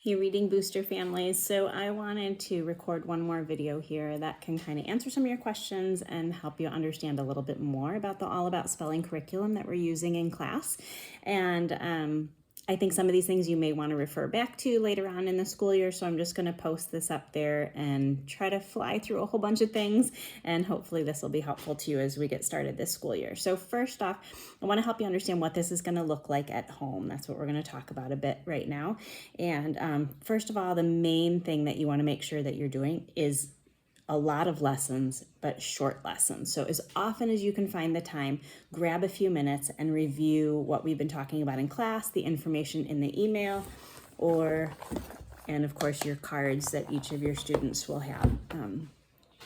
Hey, Reading Booster families. So I wanted to record one more video here that can kind of answer some of your questions and help you understand a little bit more about the All About Spelling curriculum that we're using in class. And I think some of these things you may want to refer back to later on in the school year, so I'm just going to post this up there and try to fly through a whole bunch of things, and hopefully this will be helpful to you as we get started this school year. So first off, I want to help you understand what this is going to look like at home. That's what we're going to talk about a bit right now. And first of all, the main thing that you want to make sure that you're doing is a lot of lessons, but short lessons. So as often as you can find the time, grab a few minutes and review what we've been talking about in class, the information in the email, and of course your cards that each of your students will have.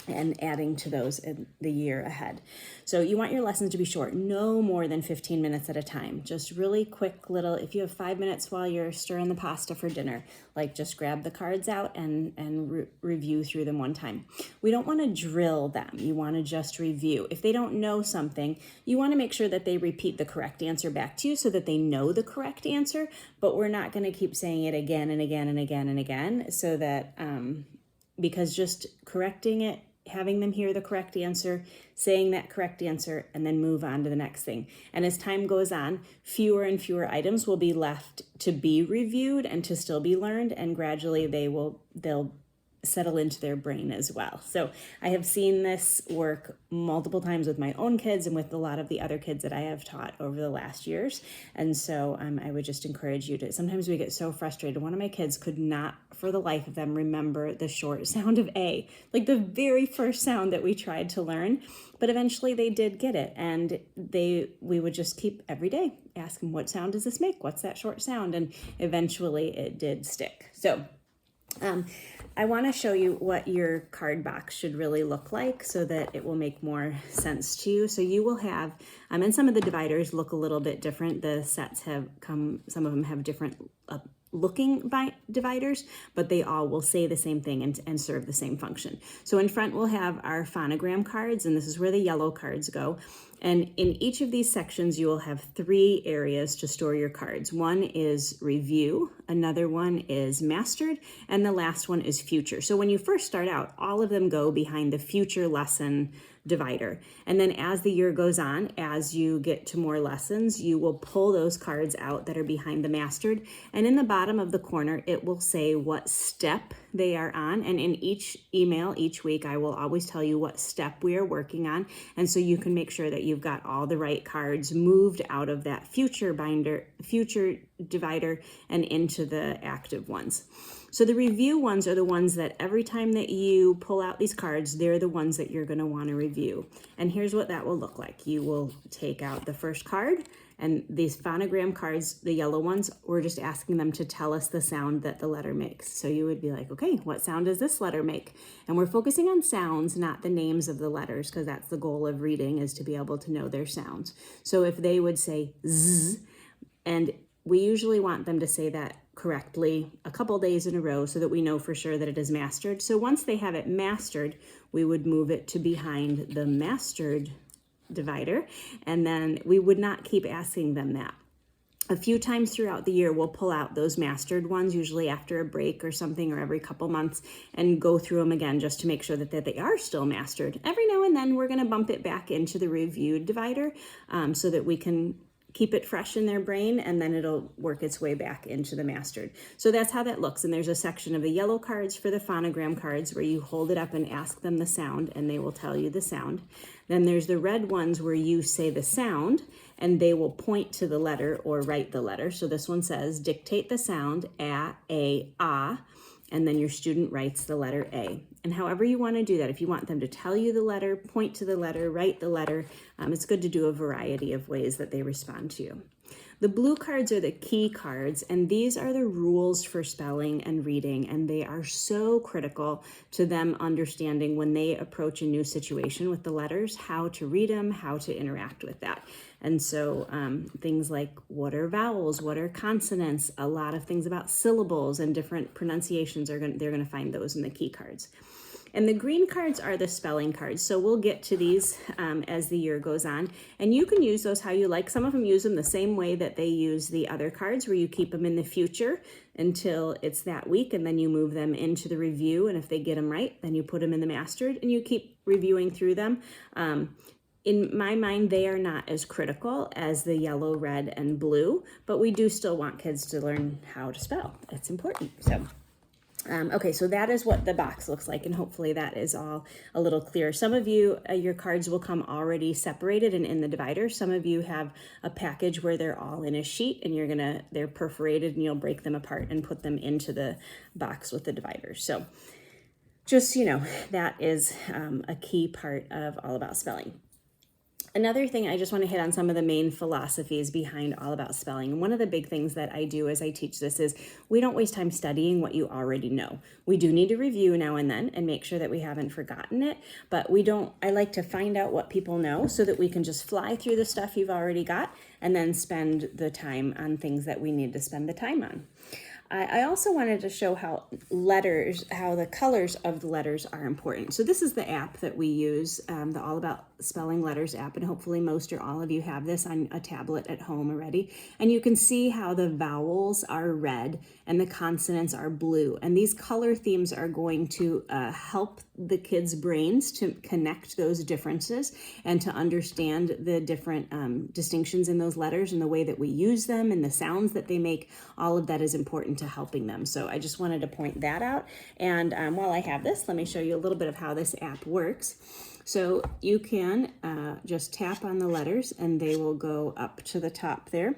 And adding to those in the year ahead. So you want your lessons to be short, no more than 15 minutes at a time. Just really quick little, if you have 5 minutes while you're stirring the pasta for dinner, like just grab the cards out and review through them one time. We don't want to drill them. You want to just review. If they don't know something, you want to make sure that they repeat the correct answer back to you so that they know the correct answer, but we're not going to keep saying it again and again and again and again, so that, because just correcting it, having them hear the correct answer, saying that correct answer, and then move on to the next thing. And as time goes on, fewer and fewer items will be left to be reviewed and to still be learned, and gradually they'll settle into their brain as well. So I have seen this work multiple times with my own kids and with a lot of the other kids that I have taught over the last years. And so I would just encourage you to, sometimes we get so frustrated. One of my kids could not for the life of them remember the short sound of A, like the very first sound that we tried to learn, but eventually they did get it. And we would just keep every day asking, what sound does this make? What's that short sound? And eventually it did stick. So I want to show you what your card box should really look like so that it will make more sense to you. So you will have, and some of the dividers look a little bit different. The sets have come, some of them have different looking dividers, but they all will say the same thing and serve the same function. So in front we'll have our phonogram cards, and this is where the yellow cards go. And in each of these sections, you will have 3 areas to store your cards. One is review, another one is mastered, and the last one is future. So when you first start out, all of them go behind the future lesson divider. And then as the year goes on, as you get to more lessons, you will pull those cards out that are behind the mastered. And in the bottom of the corner, it will say what step they are on. And in each email, each week, I will always tell you what step we are working on. And so you can make sure that you've got all the right cards moved out of that future divider and into the active ones. So the review ones are the ones that every time that you pull out these cards, they're the ones that you're going to want to review. And here's what that will look like. You will take out the first card, and these phonogram cards, the yellow ones, we're just asking them to tell us the sound that the letter makes. So you would be like, okay, what sound does this letter make? And we're focusing on sounds, not the names of the letters, because that's the goal of reading, is to be able to know their sounds. So if they would say zzz, and we usually want them to say that correctly a couple days in a row so that we know for sure that it is mastered. So once they have it mastered, we would move it to behind the mastered divider, and then we would not keep asking them that. A few times throughout the year, we'll pull out those mastered ones, usually after a break or something, or every couple months, and go through them again just to make sure that they are still mastered. Every now and then, we're going to bump it back into the reviewed divider so that we can keep it fresh in their brain, and then it'll work its way back into the mastered. So that's how that looks. And there's a section of the yellow cards for the phonogram cards where you hold it up and ask them the sound, and they will tell you the sound. Then there's the red ones where you say the sound, and they will point to the letter or write the letter. So this one says, dictate the sound, a, ah, and then your student writes the letter A. And however you want to do that, if you want them to tell you the letter, point to the letter, write the letter, it's good to do a variety of ways that they respond to you. The blue cards are the key cards, and these are the rules for spelling and reading, and they are so critical to them understanding when they approach a new situation with the letters, how to read them, how to interact with that. And so things like what are vowels, what are consonants, a lot of things about syllables and different pronunciations, they're going to find those in the key cards. And the green cards are the spelling cards. So we'll get to these as the year goes on. And you can use those how you like. Some of them use them the same way that they use the other cards, where you keep them in the future until it's that week, and then you move them into the review. And if they get them right, then you put them in the mastered, and you keep reviewing through them. In my mind, they are not as critical as the yellow, red, and blue, but we do still want kids to learn how to spell. It's important. So okay, so that is what the box looks like, and hopefully that is all a little clearer. Some of you, your cards will come already separated and in the divider. Some of you have a package where they're all in a sheet, and they're perforated, and you'll break them apart and put them into the box with the divider. So just, that is a key part of All About Spelling. Another thing, I just want to hit on some of the main philosophies behind All About Spelling. And one of the big things that I do as I teach this is we don't waste time studying what you already know. We do need to review now and then and make sure that we haven't forgotten it, but I like to find out what people know so that we can just fly through the stuff you've already got and then spend the time on things that we need to spend the time on. I also wanted to show how the colors of the letters are important. So this is the app that we use, the All About Spelling Letters app, and hopefully most or all of you have this on a tablet at home already. And you can see how the vowels are red and the consonants are blue. And these color themes are going to help the kids' brains to connect those differences and to understand the different distinctions in those letters and the way that we use them and the sounds that they make. All of that is important to helping them. So I just wanted to point that out. And while I have this, let me show you a little bit of how this app works. So you can just tap on the letters and they will go up to the top there.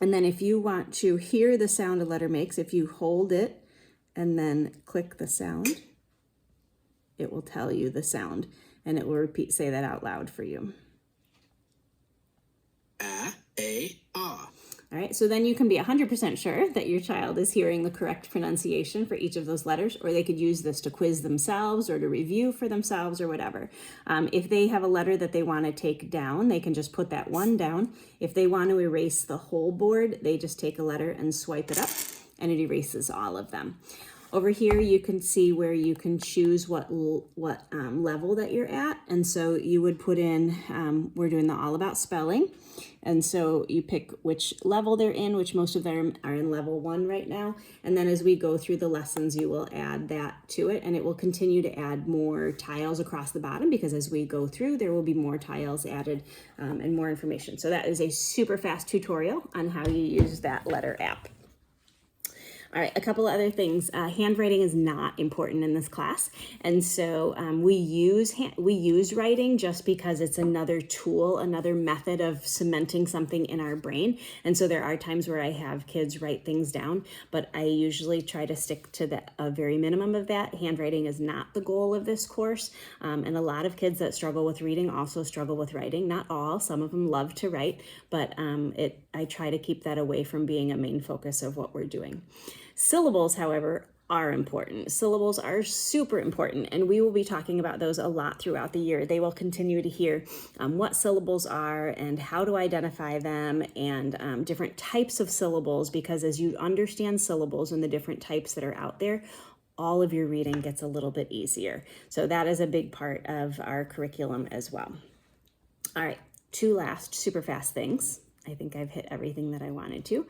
And then if you want to hear the sound a letter makes, if you hold it and then click the sound, it will tell you the sound, and it will say that out loud for you. A. All right, so then you can be 100% sure that your child is hearing the correct pronunciation for each of those letters, or they could use this to quiz themselves or to review for themselves or whatever. If they have a letter that they want to take down, they can just put that one down. If they want to erase the whole board, they just take a letter and swipe it up, and it erases all of them. Over here, you can see where you can choose what level that you're at. And so you would put in, we're doing the All About Spelling. And so you pick which level they're in, which most of them are in level 1 right now. And then as we go through the lessons, you will add that to it. And it will continue to add more tiles across the bottom, because as we go through, there will be more tiles added and more information. So that is a super fast tutorial on how you use that letter app. All right, a couple of other things. Handwriting is not important in this class, and so we use writing just because it's another tool, another method of cementing something in our brain. And so there are times where I have kids write things down, but I usually try to stick to a very minimum of that. Handwriting is not the goal of this course, and a lot of kids that struggle with reading also struggle with writing. Not all, some of them love to write, but I try to keep that away from being a main focus of what we're doing. Syllables, however, are important. Syllables are super important, and we will be talking about those a lot throughout the year. They will continue to hear what syllables are and how to identify them, and different types of syllables, because as you understand syllables and the different types that are out there, all of your reading gets a little bit easier. So that is a big part of our curriculum as well. All right, two last super fast things. I think I've hit everything that I wanted to.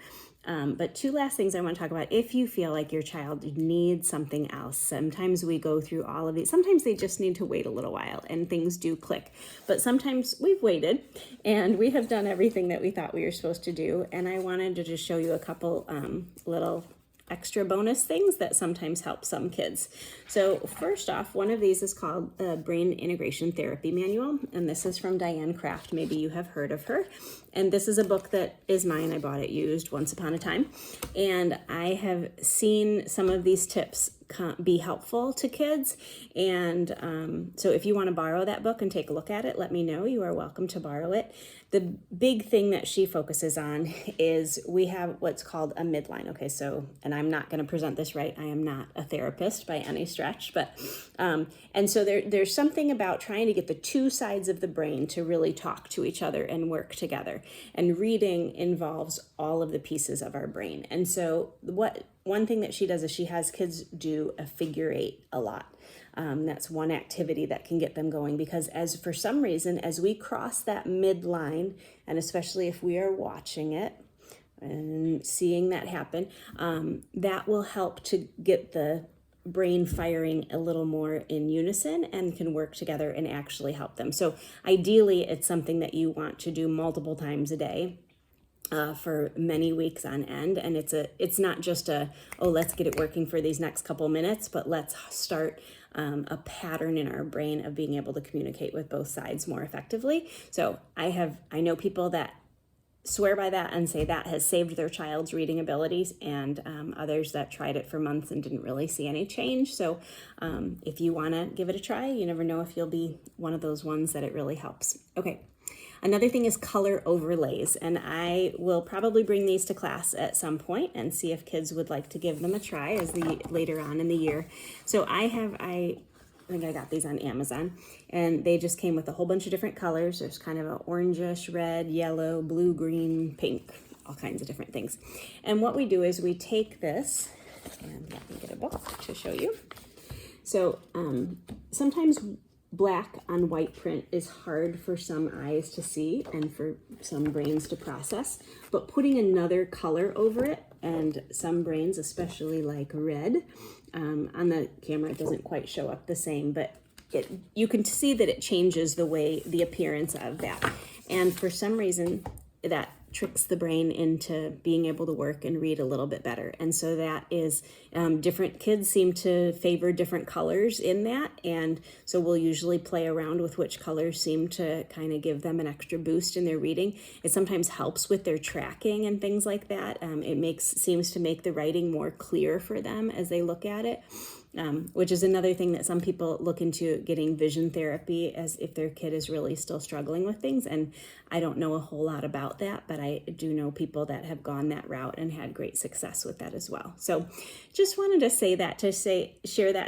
But two last things I want to talk about. If you feel like your child needs something else, sometimes we go through all of these. Sometimes they just need to wait a little while and things do click. But sometimes we've waited and we have done everything that we thought we were supposed to do. And I wanted to just show you a couple little extra bonus things that sometimes help some kids. So first off, one of these is called the Brain Integration Therapy Manual, and this is from Diane Kraft. Maybe you have heard of her. And this is a book that is mine. I bought it used once upon a time. And I have seen some of these tips be helpful to kids. And so if you want to borrow that book and take a look at it, let me know. You are welcome to borrow it. The big thing that she focuses on is we have what's called a midline. Okay, so, and I'm not going to present this right. I am not a therapist by any stretch, but, and so there's something about trying to get the two sides of the brain to really talk to each other and work together. And reading involves all of the pieces of our brain. And so one thing that she does is she has kids do a figure 8 a lot. That's one activity that can get them going, because as for some reason, as we cross that midline, and especially if we are watching it and seeing that happen, that will help to get the brain firing a little more in unison and can work together and actually help them. So ideally, it's something that you want to do multiple times a day. For many weeks on end, and it's not just oh, let's get it working for these next couple minutes, but let's start a pattern in our brain of being able to communicate with both sides more effectively. So I know people that swear by that and say that has saved their child's reading abilities, and others that tried it for months and didn't really see any change. So if you want to give it a try, you never know if you'll be one of those ones that it really helps. Okay. Another thing is color overlays, and I will probably bring these to class at some point and see if kids would like to give them a try later on in the year. So I think I got these on Amazon, and they just came with a whole bunch of different colors. There's kind of an orangish, red, yellow, blue, green, pink, all kinds of different things. And what we do is we take this, and let me get a book to show you. So sometimes black on white print is hard for some eyes to see and for some brains to process, but putting another color over it, and some brains, especially like red, on the camera it doesn't quite show up the same, but you can see that it changes the appearance of that. And for some reason, that tricks the brain into being able to work and read a little bit better. And so that is, different kids seem to favor different colors in that. And so we'll usually play around with which colors seem to kind of give them an extra boost in their reading. It sometimes helps with their tracking and things like that. It seems to make the writing more clear for them as they look at it. Which is another thing that some people look into, getting vision therapy as if their kid is really still struggling with things. And I don't know a whole lot about that, but I do know people that have gone that route and had great success with that as well. So just wanted to share that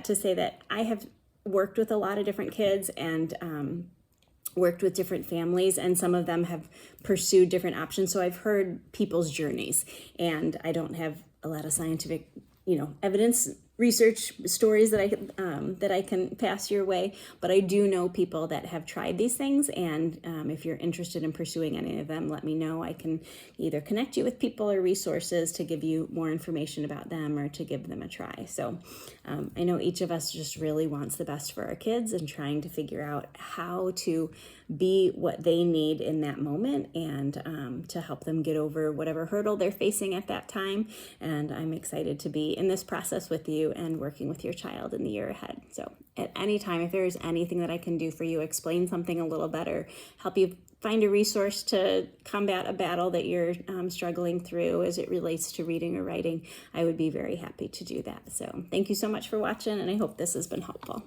to say that I have worked with a lot of different kids and worked with different families, and some of them have pursued different options. So I've heard people's journeys, and I don't have a lot of scientific, evidence, research stories that I can pass your way, but I do know people that have tried these things, and if you're interested in pursuing any of them, let me know. I can either connect you with people or resources to give you more information about them or to give them a try. So I know each of us just really wants the best for our kids and trying to figure out how to be what they need in that moment, and to help them get over whatever hurdle they're facing at that time. And I'm excited to be in this process with you and working with your child in the year ahead. So at any time, if there is anything that I can do for you, explain something a little better, help you find a resource to combat a battle that you're struggling through as it relates to reading or writing, I would be very happy to do that. So thank you so much for watching, and I hope this has been helpful.